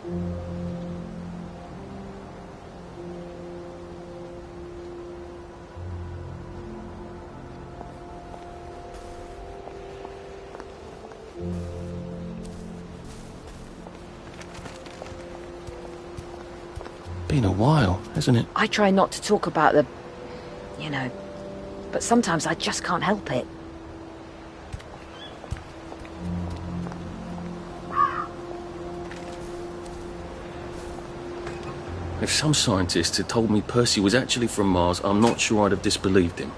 Been a while, hasn't it? I try not to talk about the... you know, but sometimes I just can't help it. If some scientist had told me Percy was actually from Mars, I'm not sure I'd have disbelieved him.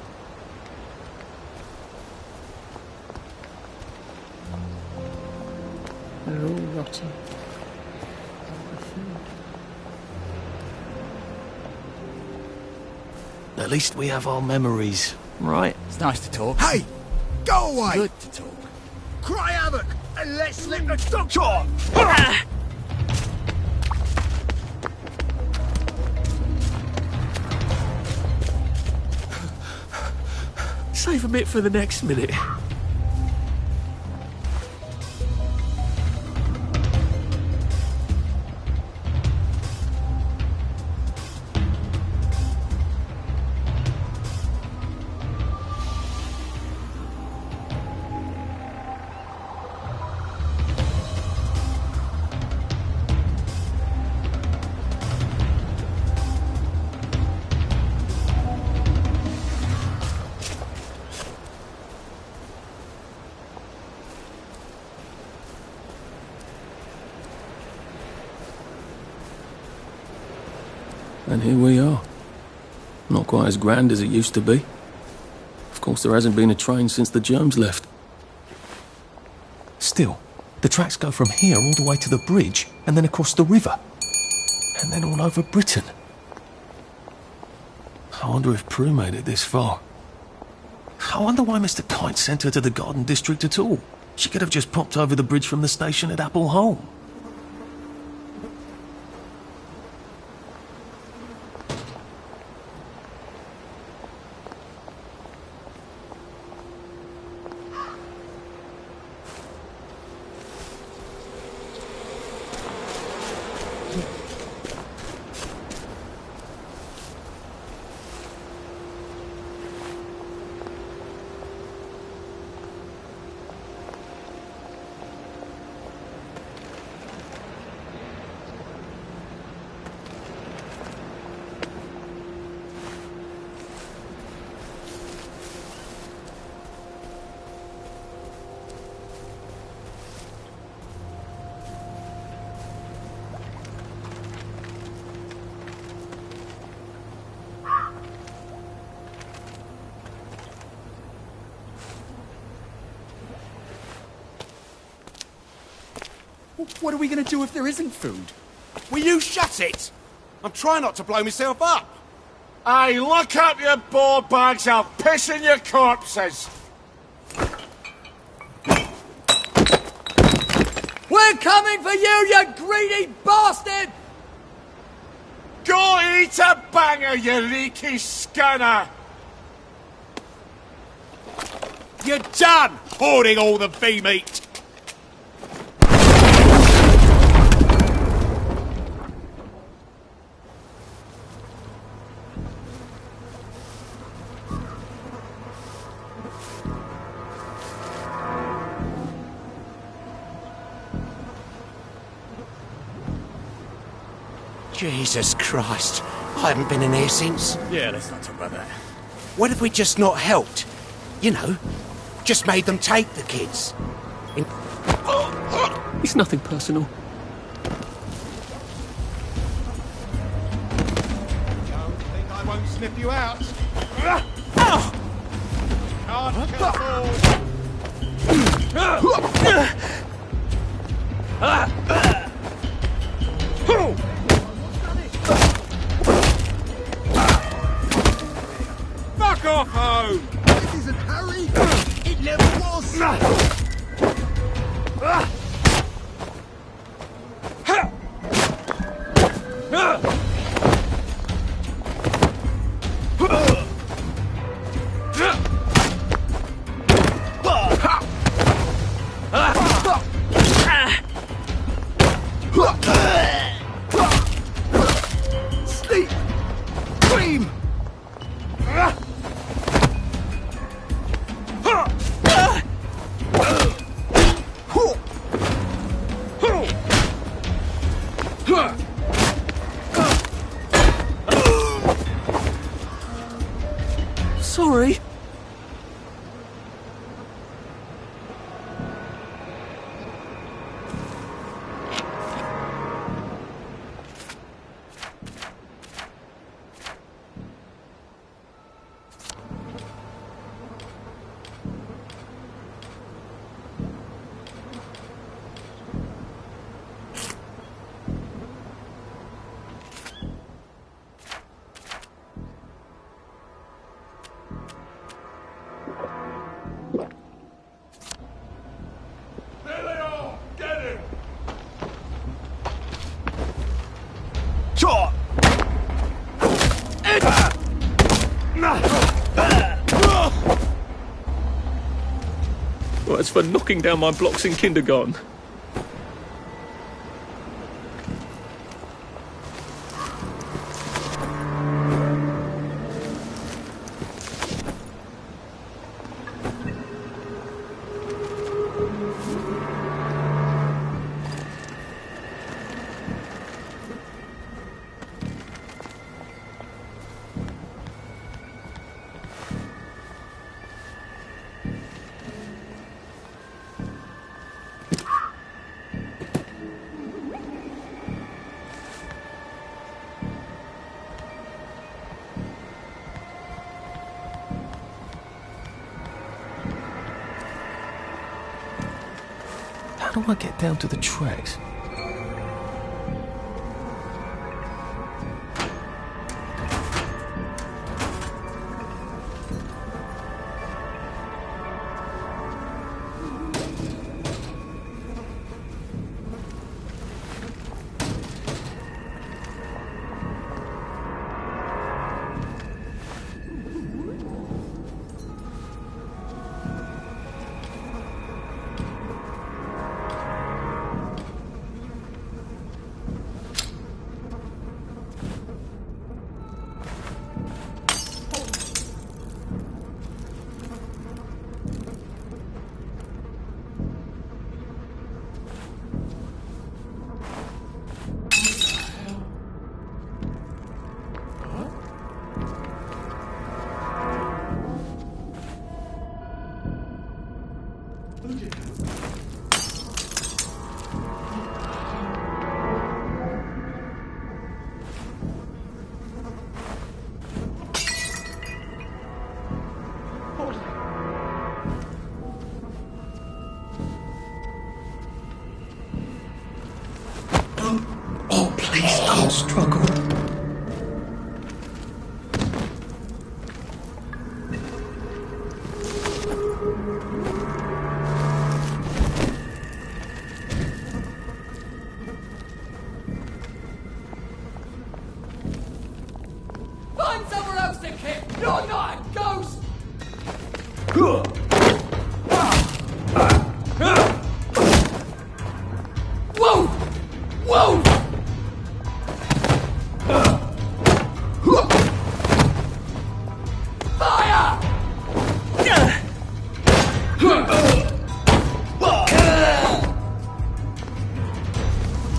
We're all rotting. At least we have our memories, right? It's nice to talk. Hey! Go away! Good to talk. Cry havoc and let slip the doctor! Save a bit for the next minute. And here we are. Not quite as grand as it used to be. Of course, there hasn't been a train since the germs left. Still, the tracks go from here all the way to the bridge, and then across the river. And then all over Britain. I wonder if Prue made it this far. I wonder why Mr. Kite sent her to the Garden District at all. She could have just popped over the bridge from the station at Apple Hole. What are we going to do if there isn't food? Will you shut it? I'm trying not to blow myself up. Hey, look up your ball bags, I'll piss in your corpses. We're coming for you, you greedy bastard! Go eat a banger, you leaky scunner! You're done hoarding all the bee meat. Jesus Christ, I haven't been in here since. Yeah, let's not talk about that. What if we just not helped? You know, just made them take the kids. It's nothing personal. Don't think I won't snip you out. Can't kill Fuck off home! This isn't Harry! It never was! Sorry. There they are! Get him! Well, that's for knocking down my blocks in kindergarten. How do I get down to the tracks? Oh, please don't struggle. Find somewhere else to kick! You're not a ghost! Whoa! Whoa! Fire!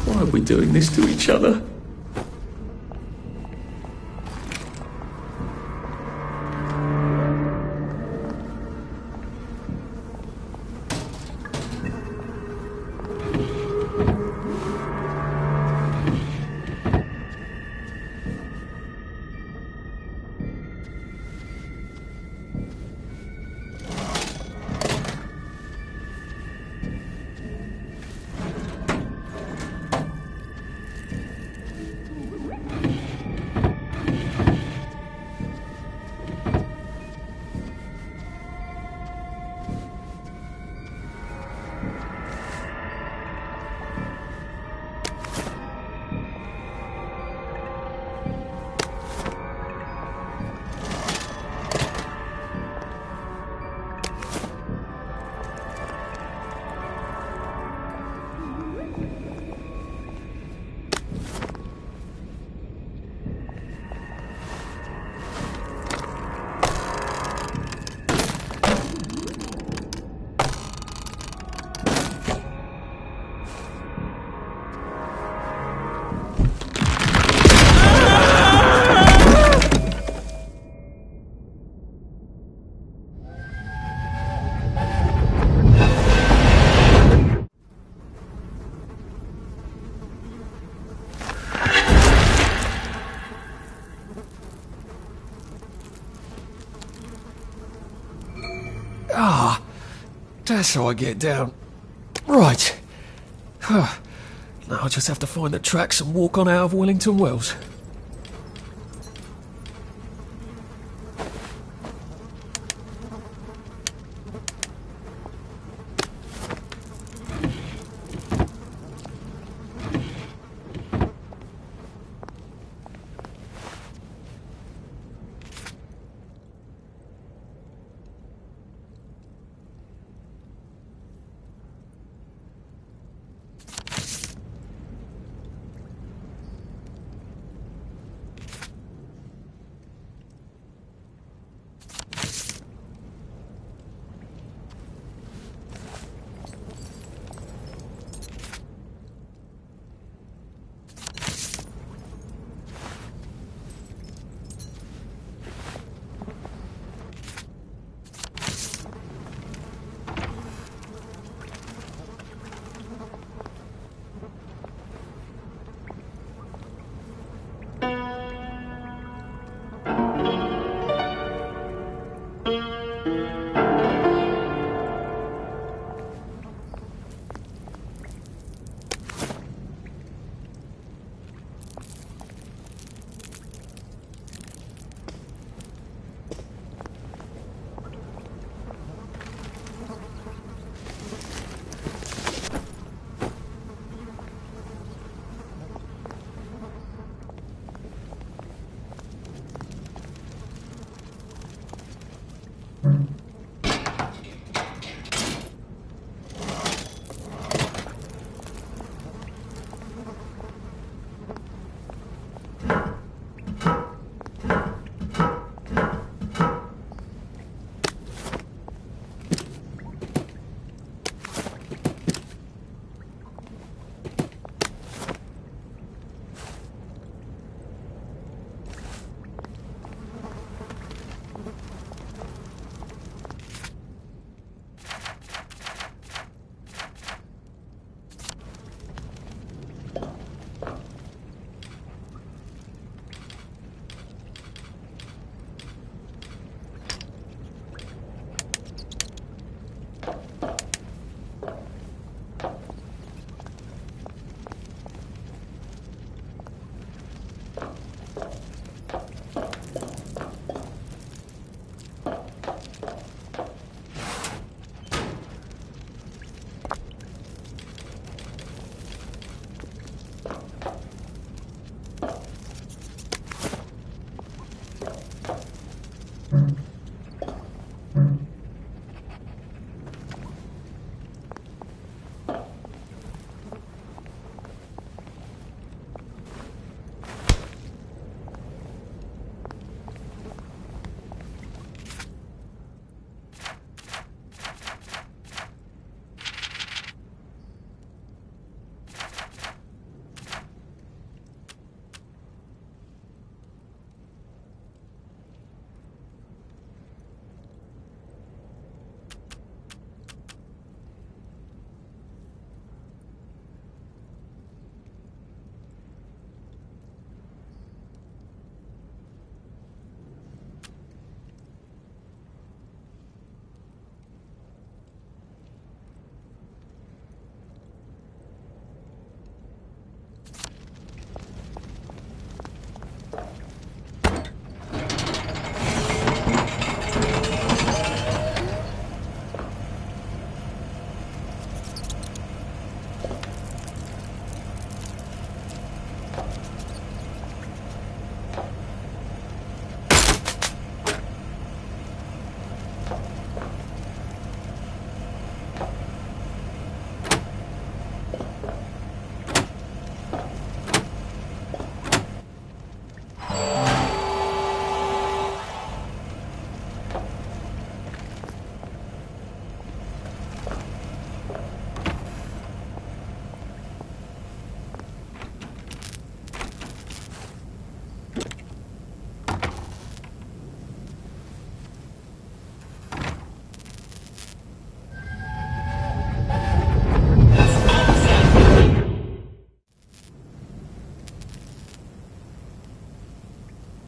Why are we doing this to each other? That's how I get down. Right. Now I just have to find the tracks and walk on out of Wellington Wells.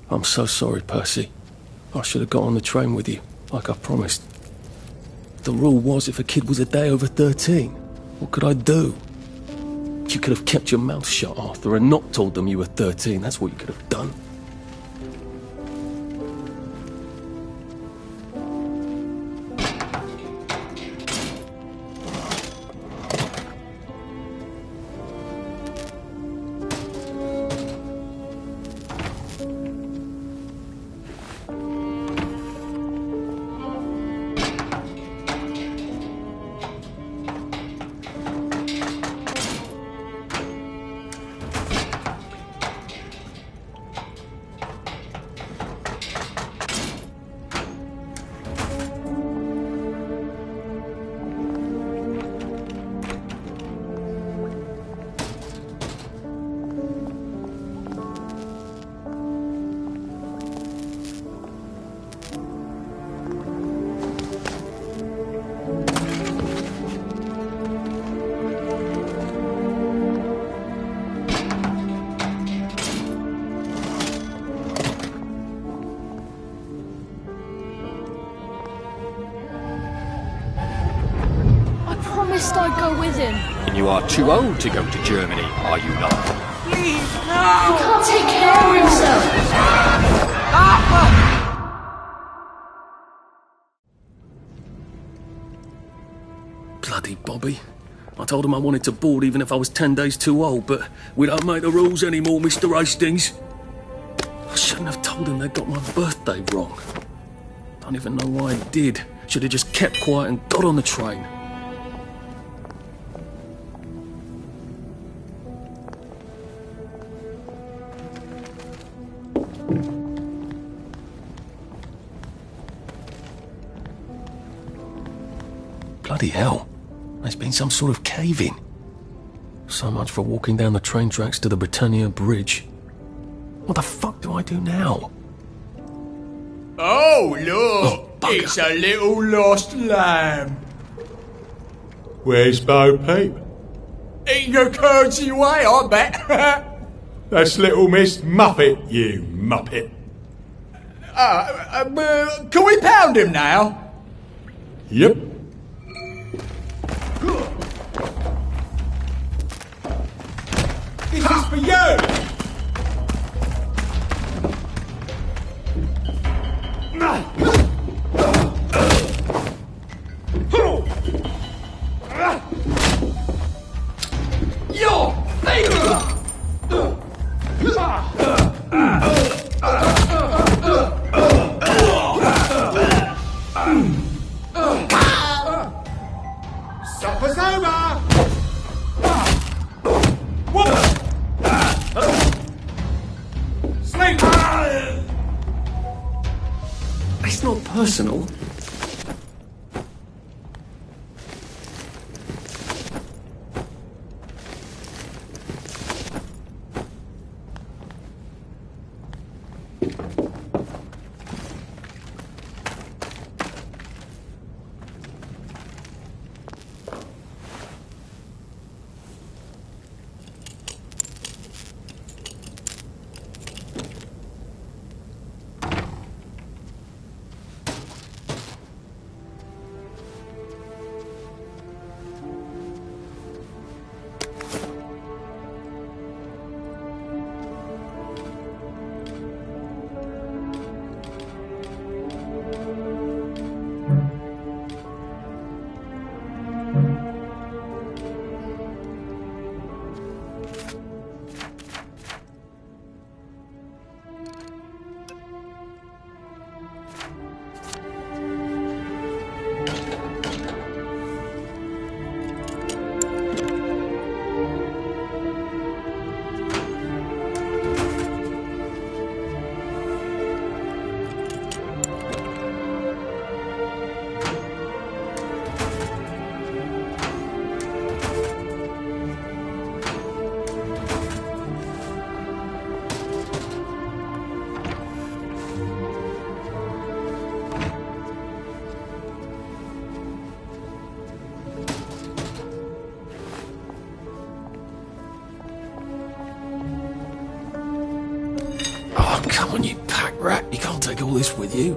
I'm so sorry, Percy. I should have got on the train with you, like I promised. The rule was if a kid was a day over 13. What could I do? You could have kept your mouth shut, Arthur, and not told them you were 13. That's what you could have done. I'd go with him. And you are too old to go to Germany, are you not? Please, no! He can't take care of himself. Bloody Bobby. I told him I wanted to board even if I was 10 days too old, but we don't make the rules anymore, Mr. Hastings. I shouldn't have told him they got my birthday wrong. Don't even know why I did. Should have just kept quiet and got on the train. Bloody hell. There's been some sort of cave-in. So much for walking down the train tracks to the Britannia Bridge. What the fuck do I do now? Oh, look! bugger. It's a little lost lamb. Where's Bo Peep? Eating her curdsy away, I bet. That's little Miss Muppet, you muppet. Can we pound him now? Yep. This is for you! Your finger! Supper's over! What? Sleep! It's not personal. Oh, come on, you pack rat. You can't take all this with you.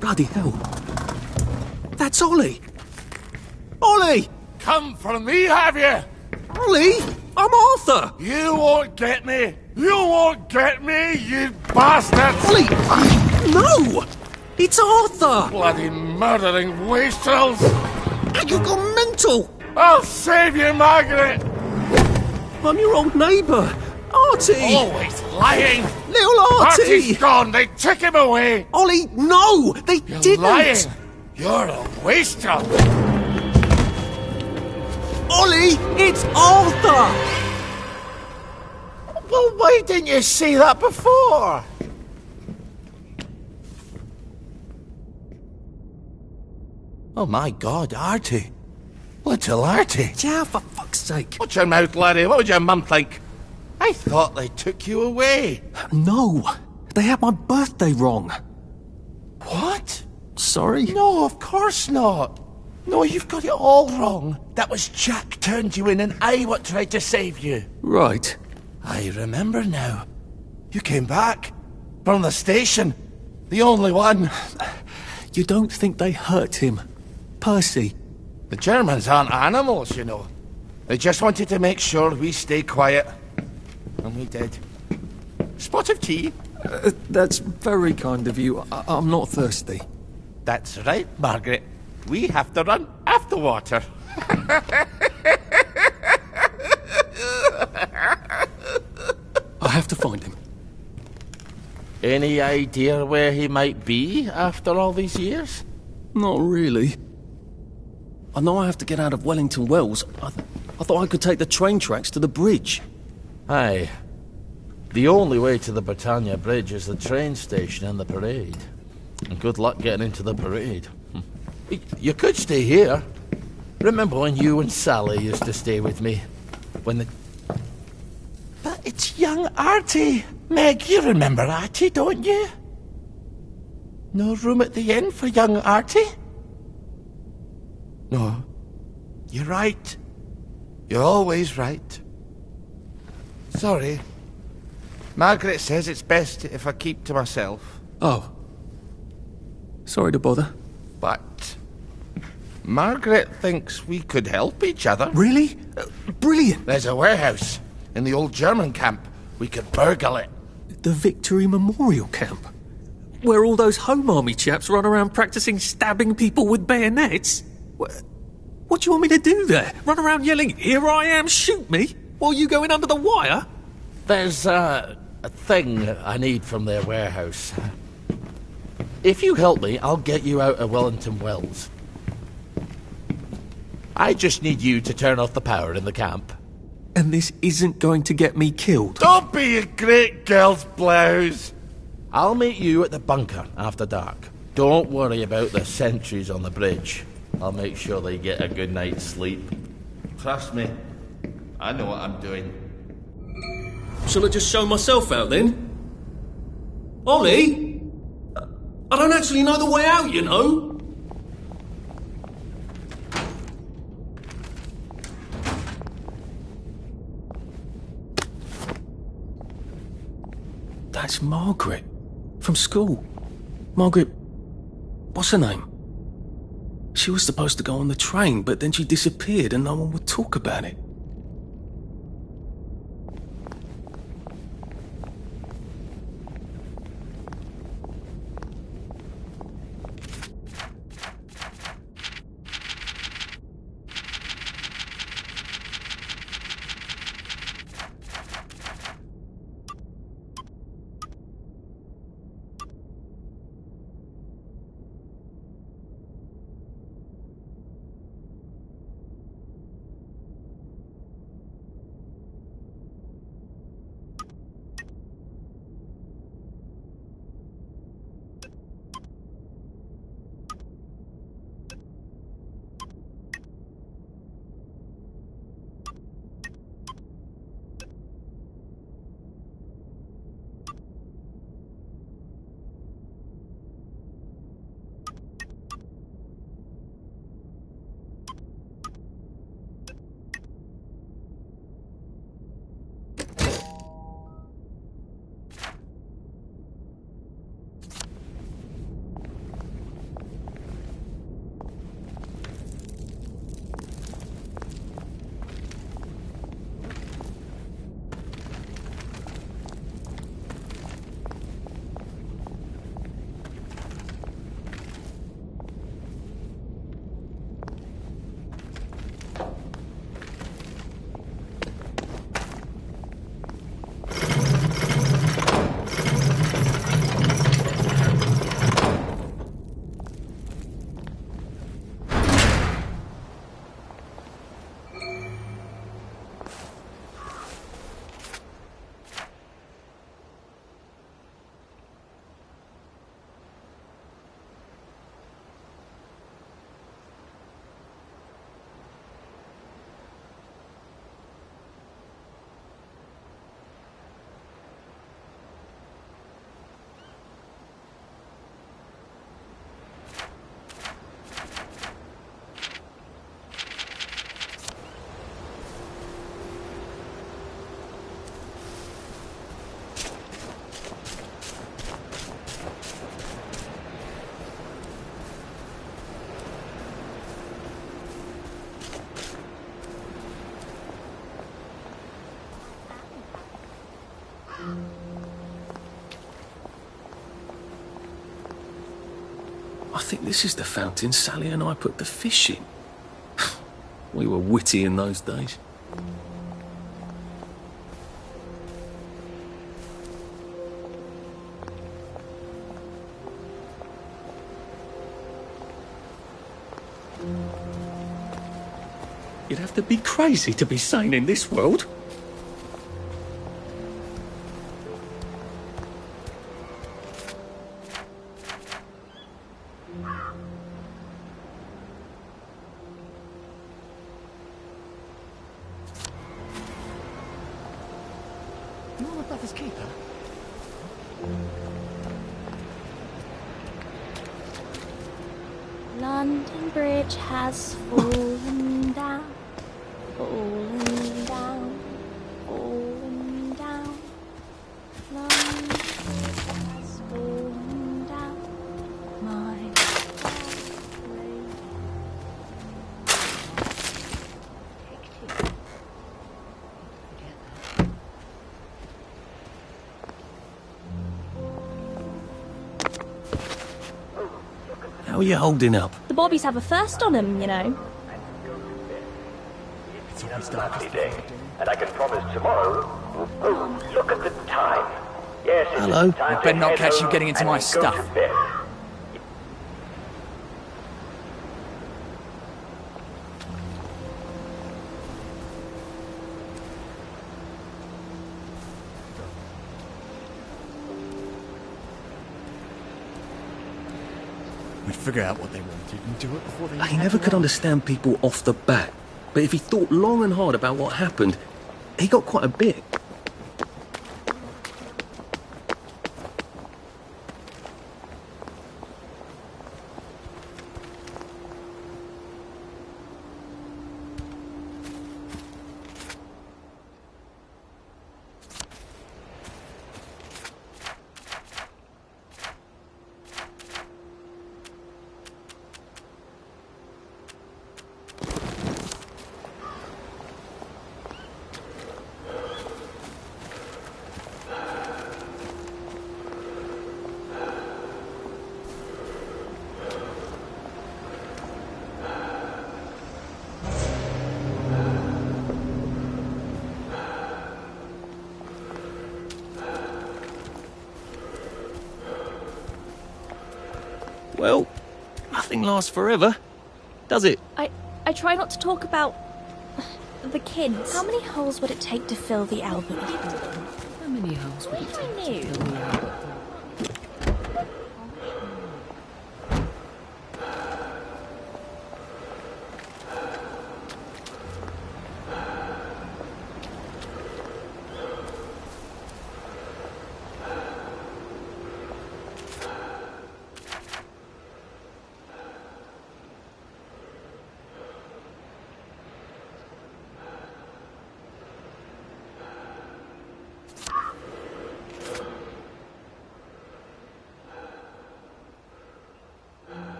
Bloody hell. That's Ollie! Ollie! Come for me, have you? Ollie! I'm Arthur! You won't get me! You won't get me, you bastards! Ollie! No! It's Arthur! Bloody murdering wastrels! You've gone mental! I'll save you, Margaret! I'm your old neighbour, Artie! Always lying! Little Artie! Artie's gone, they took him away! Ollie, no! They You're didn't! lying! You're a wastrel! Ollie, it's Arthur! Well, why didn't you say that before? Oh my God, Artie. Little Artie. Yeah, for fuck's sake. Watch your mouth, laddie. What would your mum think? I thought they took you away. No, they had my birthday wrong. What? Sorry? No, of course not. No, you've got it all wrong. That was Jack turned you in and I what tried to save you. Right. I remember now. You came back. From the station. The only one. You don't think they hurt him? Percy? The Germans aren't animals, you know. They just wanted to make sure we stay quiet. And we did. Spot of tea? That's very kind of you. I'm not thirsty. That's right, Margaret. We have to run after water. I have to find him. Any idea where he might be after all these years? Not really. I know I have to get out of Wellington Wells. I thought I could take the train tracks to the bridge. Aye. The only way to the Britannia Bridge is the train station and the parade. And good luck getting into the parade. You could stay here. Remember when you and Sally used to stay with me? When the... But it's young Artie. Meg, you remember Artie, don't you? No room at the inn for young Artie? No. You're right. You're always right. Sorry. Margaret says it's best if I keep to myself. Oh. Sorry to bother. But Margaret thinks we could help each other. Really? Brilliant. There's a warehouse in the old German camp. We could burgle it. The Victory Memorial Camp? Where all those Home Army chaps run around practicing stabbing people with bayonets? What do you want me to do there? Run around yelling, "Here I am, shoot me," while you go in under the wire? There's a thing I need from their warehouse. If you help me, I'll get you out of Wellington Wells. I just need you to turn off the power in the camp. And this isn't going to get me killed. Don't be a great girl's blouse. I'll meet you at the bunker after dark. Don't worry about the sentries on the bridge. I'll make sure they get a good night's sleep. Trust me, I know what I'm doing. Shall I just show myself out then? Ollie? I don't actually know the way out, you know. That's Margaret. From school. Margaret... what's her name? She was supposed to go on the train, but then she disappeared and no one would talk about it. I think this is the fountain Sally and I put the fish in. We were witty in those days. You'd have to be crazy to be sane in this world. You're my brother's keeper? London Bridge has fallen down, fallen down, fallen down. London Bridge has fallen down. My heart How are you holding up? The Bobbies have a first on them, you know. It's always darkest day, and I can promise tomorrow. Oh, look at the time. Yes, it's Hello. time I better to not head catch you home getting into and my go stuff. to bed. We'd figure out what they wanted and do it before they... He never could understand people off the bat. But if he thought long and hard about what happened, he got quite a bit. Well, nothing lasts forever, does it? I try not to talk about the kids. How many holes would it take to fill the album? How many holes would it take I to knew. fill the album?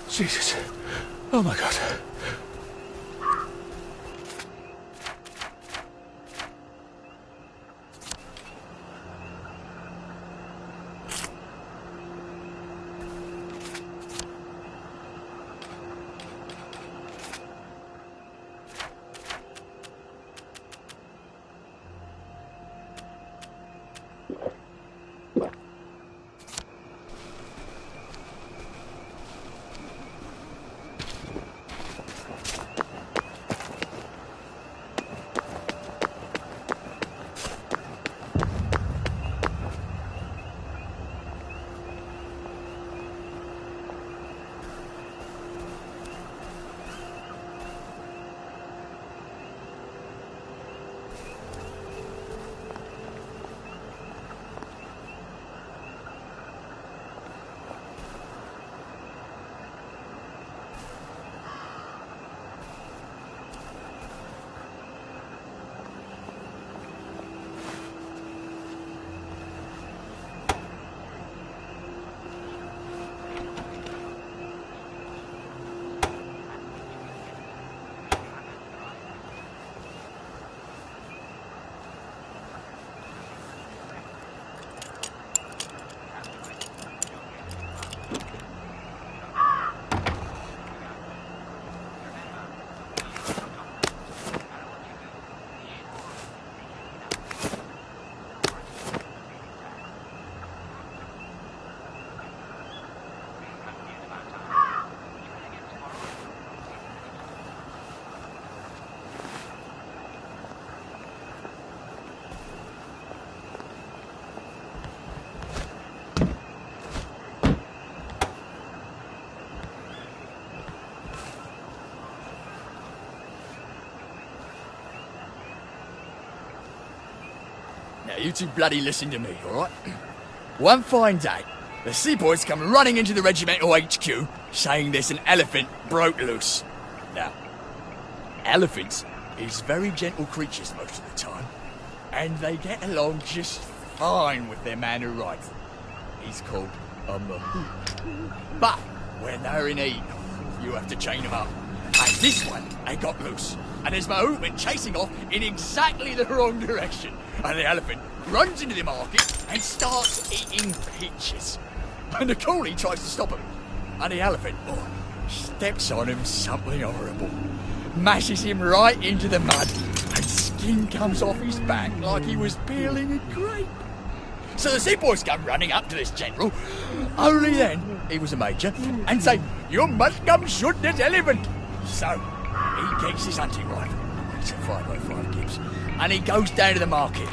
Jesus. Oh my God. Now, you two bloody listen to me, alright? One fine day, the seaboys come running into the regimental HQ, saying there's an elephant broke loose. Now, elephants is very gentle creatures most of the time, and they get along just fine with their man who rides them. He's called a mahout. But when they're in heat, you have to chain them up. And this one, they got loose, and his mahout went chasing off in exactly the wrong direction. And the elephant runs into the market and starts eating peaches. And the coolie tries to stop him. And the elephant steps on him something horrible. Mashes him right into the mud. And skin comes off his back like he was peeling a grape. So the seaboys come running up to this general. Only then, he was a major, and say, "You must come shoot this elephant." So he gets his hunting rifle. It's a 505 Gibbs. And he goes down to the market.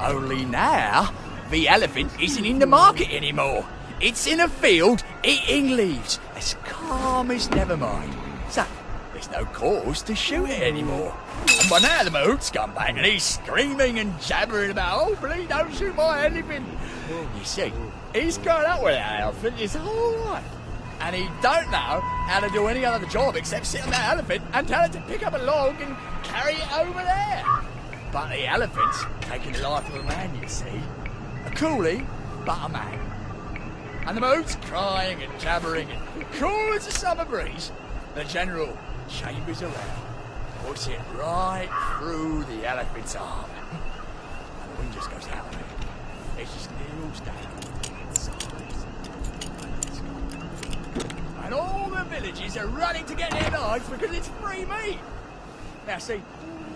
Only now, the elephant isn't in the market anymore. It's in a field eating leaves, as calm as never mind. So, there's no cause to shoot it anymore. And by now the mahout's come back and he's screaming and jabbering about, "Oh, please don't shoot my elephant." You see, he's grown up with that elephant his whole life. And he don't know how to do any other job except sit on that elephant and tell it to pick up a log and carry it over there. But the elephant's taking the life of a man, you see. A coolie, but a man. And the mahout's crying and jabbering and cool as a summer breeze. The general chambers around, puts it right through the elephant's arm. And the wind just goes out of it. It just kneels down and sighs. And all the villagers are running to get their knives because it's free meat. Now see,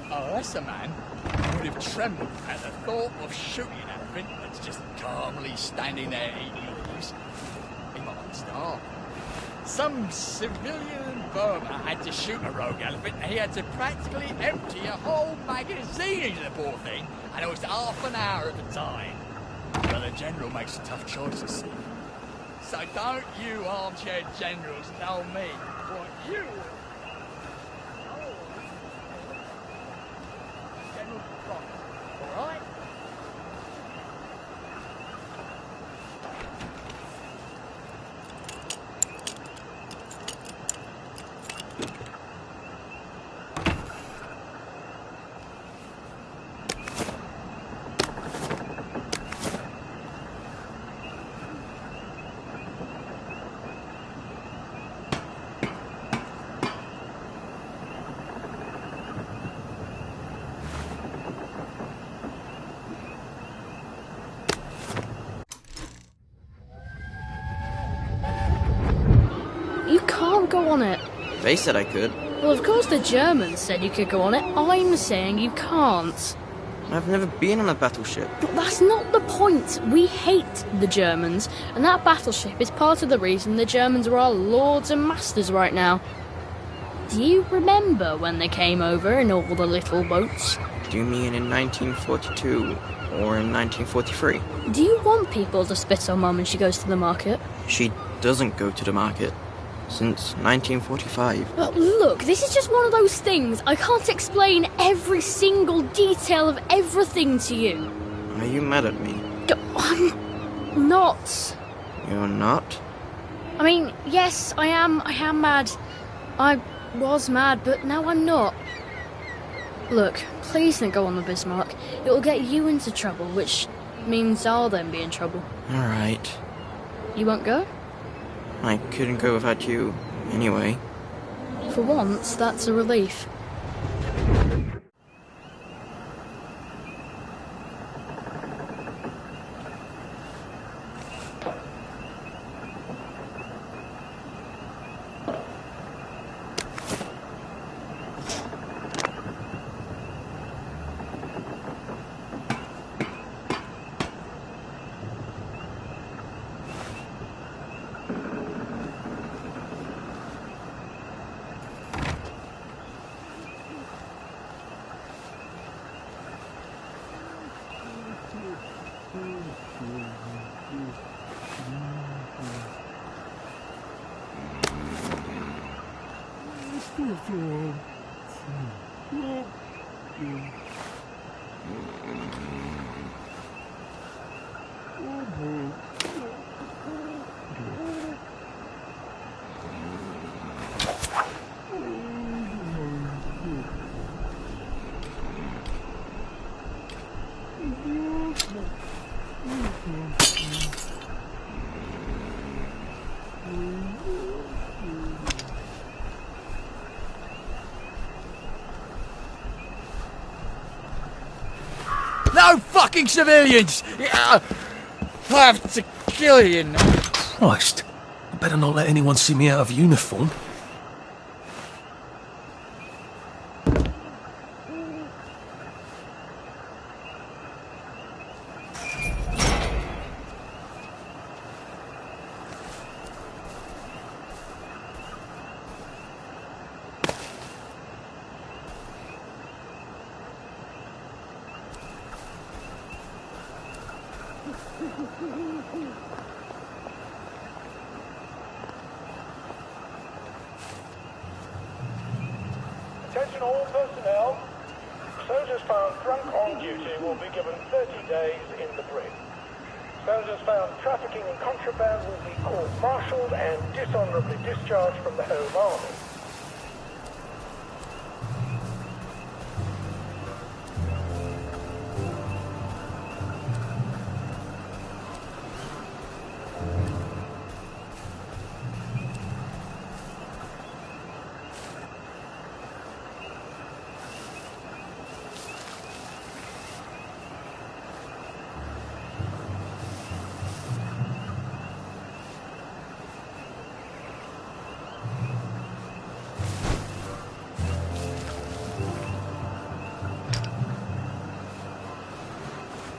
that's a man who would have trembled at the thought of shooting an elephant that's just calmly standing there eating leaves. He might starve. Some civilian in Burma had to shoot a rogue elephant, and he had to practically empty a whole magazine into the poor thing, and it was half an hour at a time. But the general makes tough choices, see. So don't you armchair generals tell me what you want. General promise, all right? on it? They said I could. Well, of course the Germans said you could go on it. I'm saying you can't. I've never been on a battleship. But that's not the point. We hate the Germans, and that battleship is part of the reason the Germans are our lords and masters right now. Do you remember when they came over in all the little boats? Do you mean in 1942 or in 1943? Do you want people to spit on Mum when she goes to the market? She doesn't go to the market since 1945. But look, this is just one of those things. I can't explain every single detail of everything to you. Are you mad at me? I'm not. You're not? I mean, yes, I am mad. I was mad, but now I'm not. Look, please don't go on the Bismarck. It will get you into trouble, which means I'll then be in trouble. Alright. You won't go? I couldn't go without you, anyway. For once, that's a relief. No fucking civilians! I have to kill you now. Christ. I better not let anyone see me out of uniform. Attention all personnel. Soldiers found drunk on duty will be given 30 days in the brig. Soldiers found trafficking in contraband will be court-martialed and dishonorably discharged from the Home Army.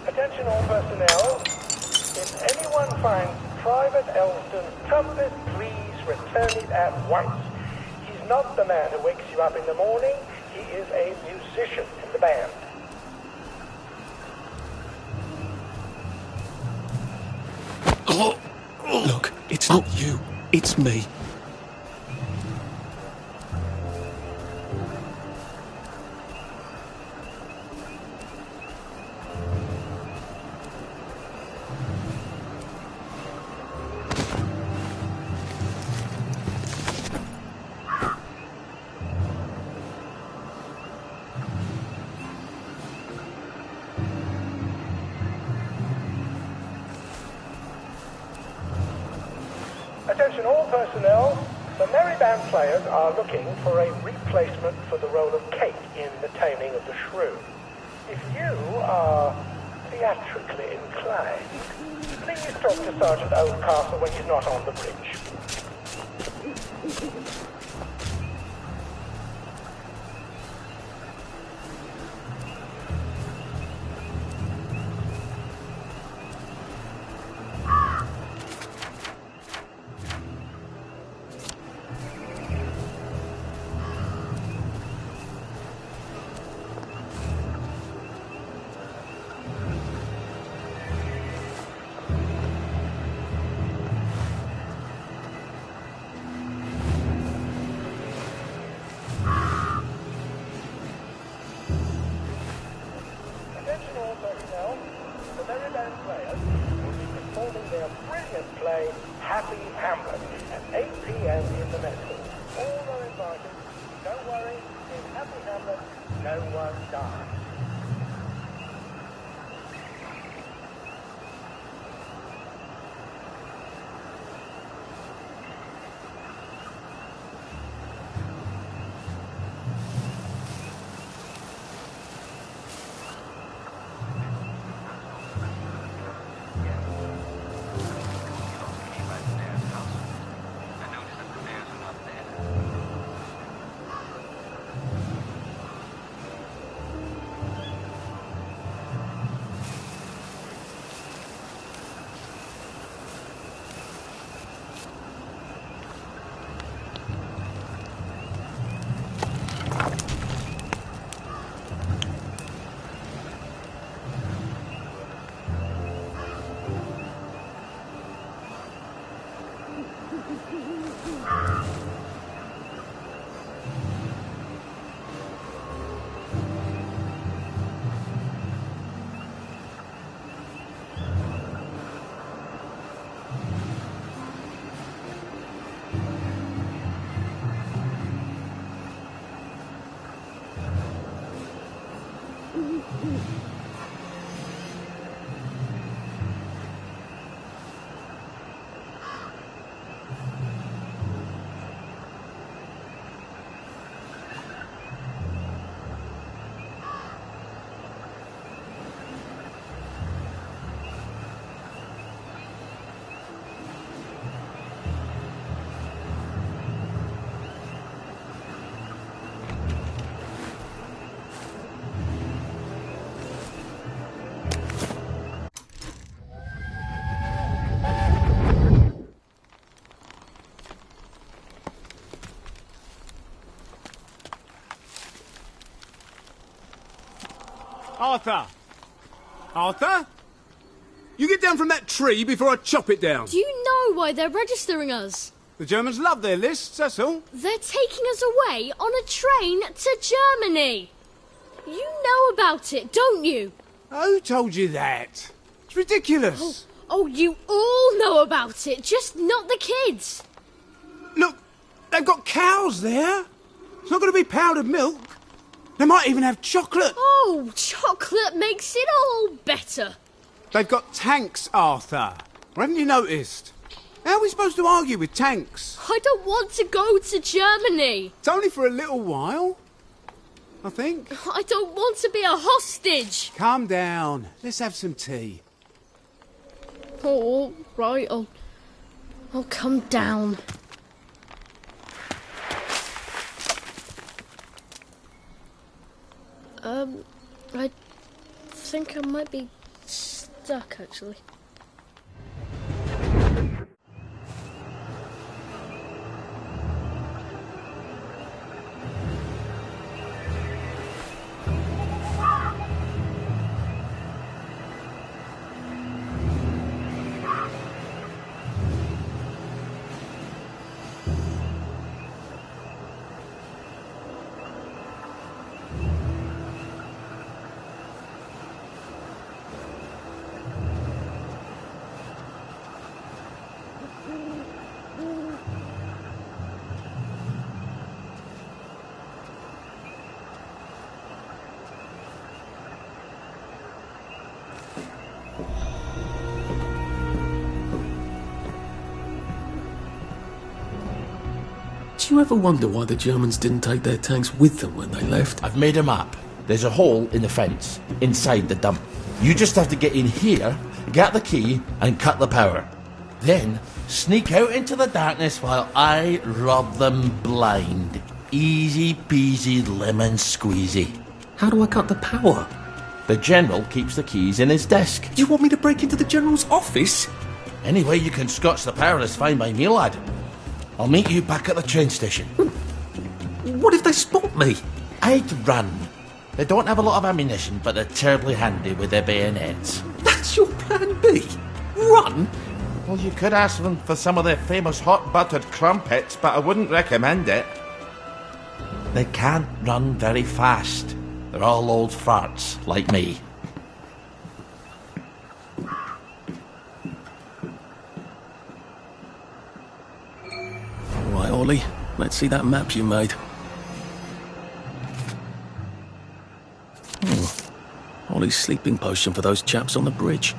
Attention all personnel. If anyone finds Private Elston's trumpet, please return it at once. He's not the man who wakes you up in the morning. He is a musician in the band. Look, it's not you. It's me. Attention all personnel. The Merry Band players are looking for a replacement for the role of Kate in The Taming of the Shrew. If you are theatrically inclined, please talk to Sergeant Oldcastle when he's not on the bridge. Happy Hamlet at 8 p.m. in the mess hall. All are invited. Don't worry, in Happy Hamlet, no one dies. Arthur! Arthur? You get down from that tree before I chop it down. Do you know why they're registering us? The Germans love their lists, that's all. They're taking us away on a train to Germany. You know about it, don't you? Who told you that? It's ridiculous. Oh, you all know about it, just not the kids. Look, they've got cows there. It's not going to be powdered milk. They might even have chocolate. Oh, chocolate makes it all better. They've got tanks, Arthur. Or haven't you noticed? How are we supposed to argue with tanks? I don't want to go to Germany. It's only for a little while, I think. I don't want to be a hostage. Calm down. Let's have some tea. Oh, all right, I'll come down. I think I might be stuck, actually. Do you ever wonder why the Germans didn't take their tanks with them when they left? I've made a map. There's a hole in the fence, inside the dump. You just have to get in here, get the key, and cut the power. Then, sneak out into the darkness while I rob them blind. Easy peasy lemon squeezy. How do I cut the power? The General keeps the keys in his desk. You want me to break into the General's office? Any way you can scotch the power is fine by me, lad. I'll meet you back at the train station. What if they spot me? I'd run. They don't have a lot of ammunition, but they're terribly handy with their bayonets. That's your plan B? Run? Well, you could ask them for some of their famous hot buttered crumpets, but I wouldn't recommend it. They can't run very fast. They're all old farts, like me. Let's see that map you made. Ollie's sleeping potion for those chaps on the bridge.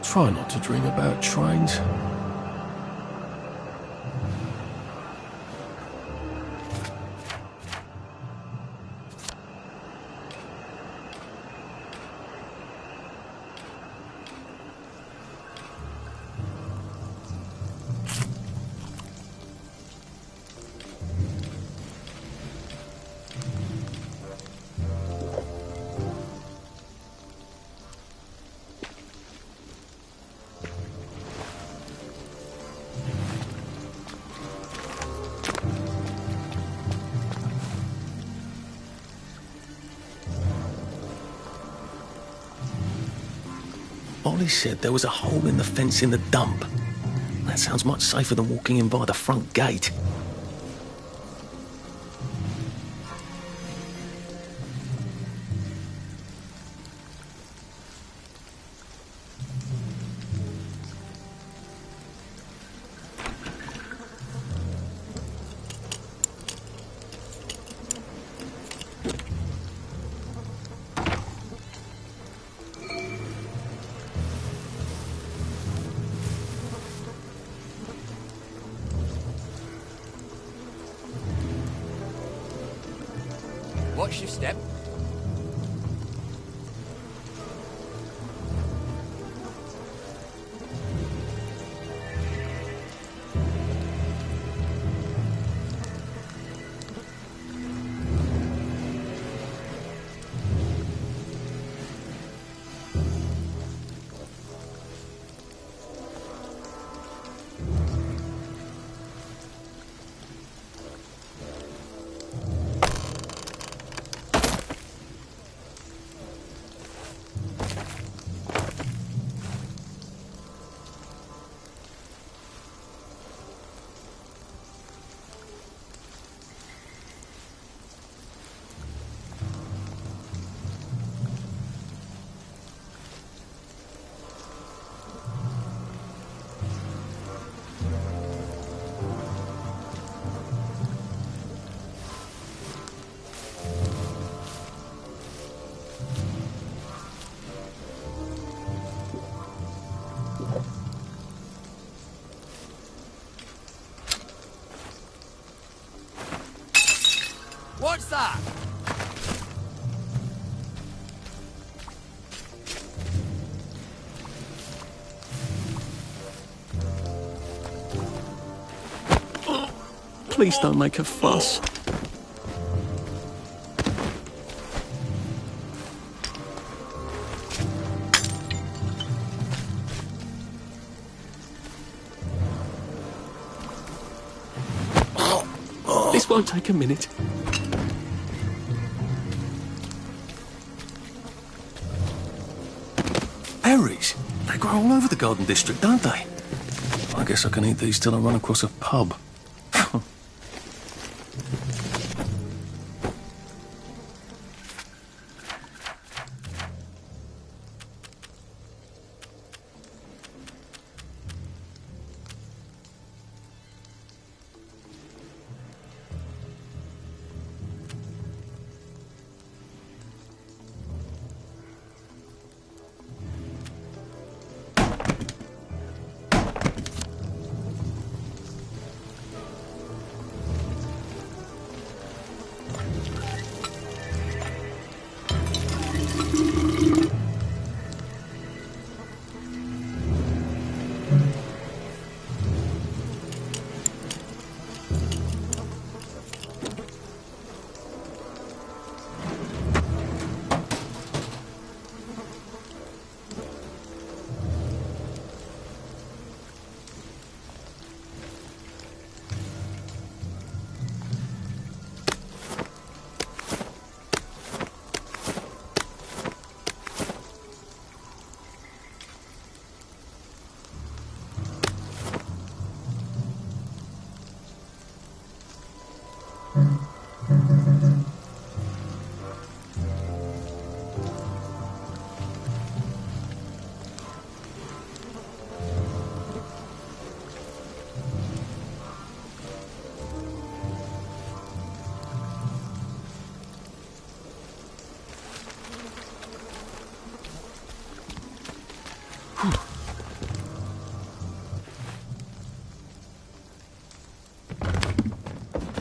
Try not to dream about trains. Ollie said there was a hole in the fence in the dump. That sounds much safer than walking in by the front gate. Watch your step. What's that? Please don't make a fuss. This won't take a minute. Berries? They grow all over the Garden District, don't they? I guess I can eat these till I run across a pub.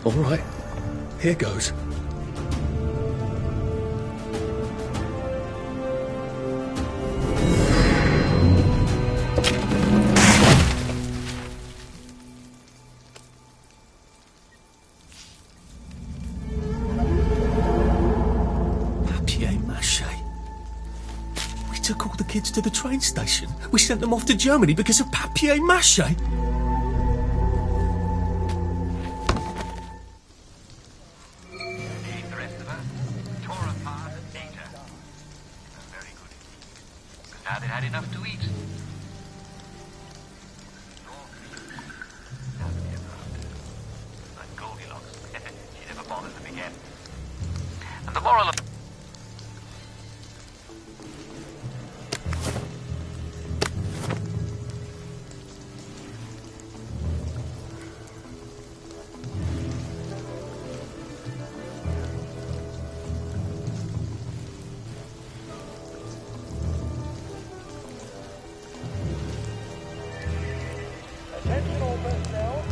All right, here goes. We took all the kids to the train station. We sent them off to Germany because of papier-mâché. Now they'd had enough to eat. Like Goldilocks. She never bothered them again. And the moral of... Attention all personnel.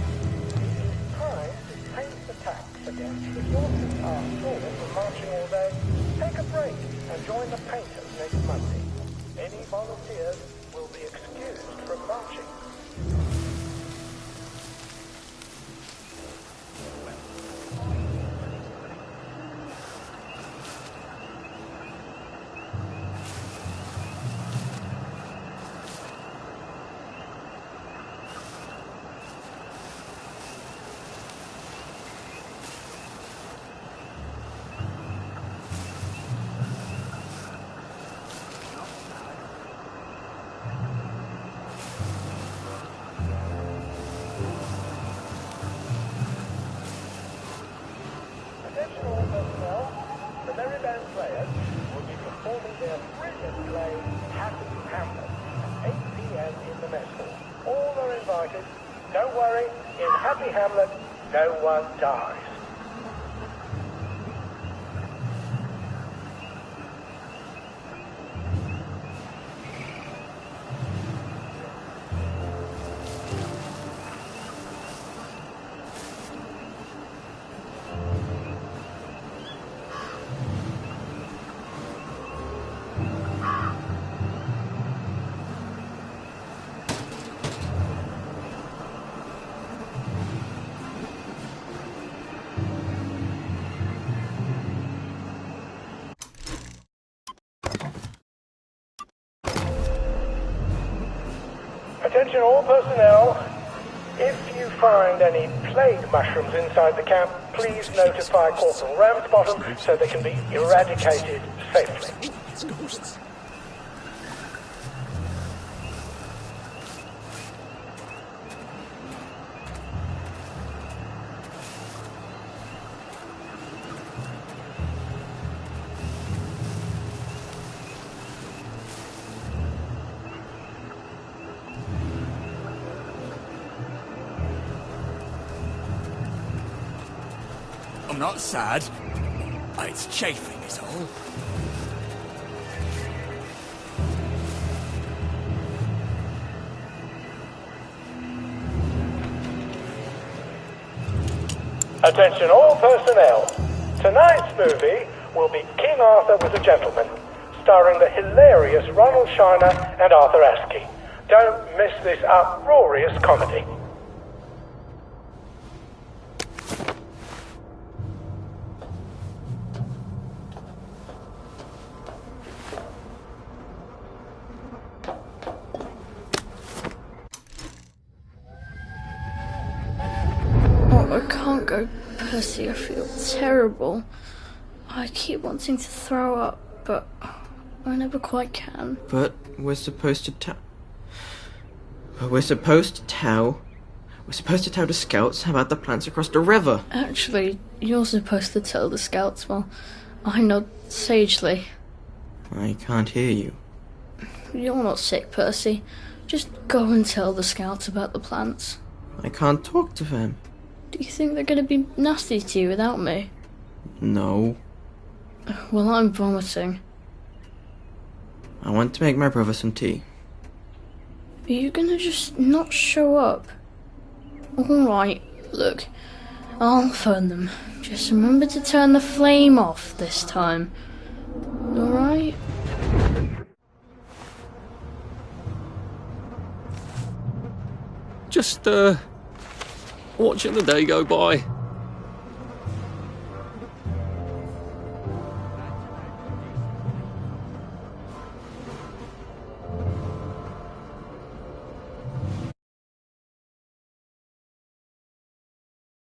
It is time to paint the tax against the forces are stolen from marching all day. Take a break and join the painters next Monday. Any volunteers will be excused from marching. Attention all personnel, the Merry Band players will be performing their brilliant play, Happy Hamlet, at 8 p.m. in the mess hall. All are invited. Don't worry, in Happy Hamlet, no one dies. Attention all personnel, if you find any plague mushrooms inside the camp, please notify Corporal Ramsbottom so they can be eradicated safely. I'm not sad. It's chafing is all. Attention all personnel. Tonight's movie will be King Arthur Was a Gentleman, starring the hilarious Ronald Shiner and Arthur Askey. Don't miss this uproarious comedy. I can't go, Percy. I feel terrible. I keep wanting to throw up, but I never quite can. But we're supposed to We're supposed to tell the scouts about the plants across the river. Actually, you're supposed to tell the scouts while I nod sagely. I can't hear you. You're not sick, Percy. Just go and tell the scouts about the plants. I can't talk to them. Do you think they're going to be nasty to you without me? No. Well, I'm vomiting. I want to make my brother some tea. Are you going to just not show up? Alright, look. I'll phone them. Just remember to turn the flame off this time. Alright? Just, watching the day go by.